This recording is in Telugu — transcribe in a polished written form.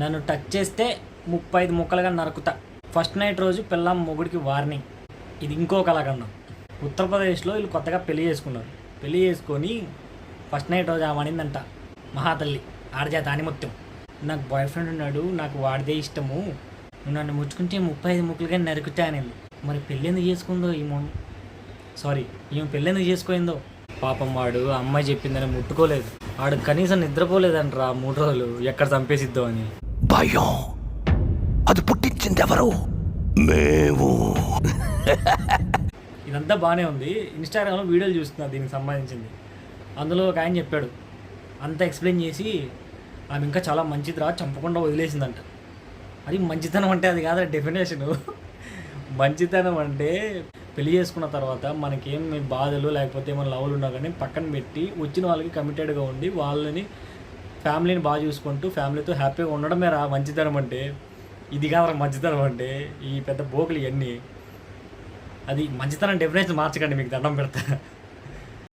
నన్ను టచ్ చేస్తే 35 ముక్కలుగా నరుకుతా. ఫస్ట్ నైట్ రోజు పిల్లం మొగుడికి వార్నింగ్. ఇది ఇంకో కళాఖండం. ఉత్తరప్రదేశ్లో వీళ్ళు కొత్తగా పెళ్లి చేసుకున్నారు. పెళ్లి చేసుకొని ఫస్ట్ నైట్ రోజు ఆమె మహాతల్లి ఆడజాత ఆనిముత్యం, నాకు బాయ్ ఫ్రెండ్ ఉన్నాడు, నాకు వాడిదే ఇష్టము, నువ్వు నన్ను ముచ్చుకుంటే 35 ముక్కలుగా నరుకుతా అనింది. మరి పెళ్ళి ఎందుకు చేసుకుందో ఈమె పెళ్ళి ఎందుకు చేసుకోయిందో. పాపం వాడు అమ్మాయి చెప్పిందని ముట్టుకోలేదు. వాడు కనీసం నిద్రపోలేదంటరా 3 రోజులు, ఎక్కడ చంపేసిద్దో అని భయం. అది పుట్టించింది ఎవరు? మేము. ఇదంతా బాగానే ఉంది. ఇన్స్టాగ్రామ్లో వీడియోలు చూస్తున్నా దీనికి సంబంధించింది. అందులో ఒక ఆయన చెప్పాడు, అంతా ఎక్స్ప్లెయిన్ చేసి ఆమె ఇంకా చాలా మంచిదిరా, చంపకుండా వదిలేసిందంట. అది మంచితనం అంటే అది కాదు డెఫినేషను. మంచితనం అంటే పెళ్లి చేసుకున్న తర్వాత మనకేం బాధలు లేకపోతే మన లవ్లు ఉన్నా కానీ పక్కన పెట్టి వచ్చిన వాళ్ళకి కమిటెడ్గా ఉండి వాళ్ళని ఫ్యామిలీని బాగా చూసుకుంటూ ఫ్యామిలీతో హ్యాపీగా ఉండడమే రా మంచితనం అంటే. ఇది కాదురా మంచితనం అంటే, ఈ పెద్ద బోకులు ఇవన్నీ. అది మంచితనం డెఫినేషన్ మార్చకండి, మీకు దండం పెడతా.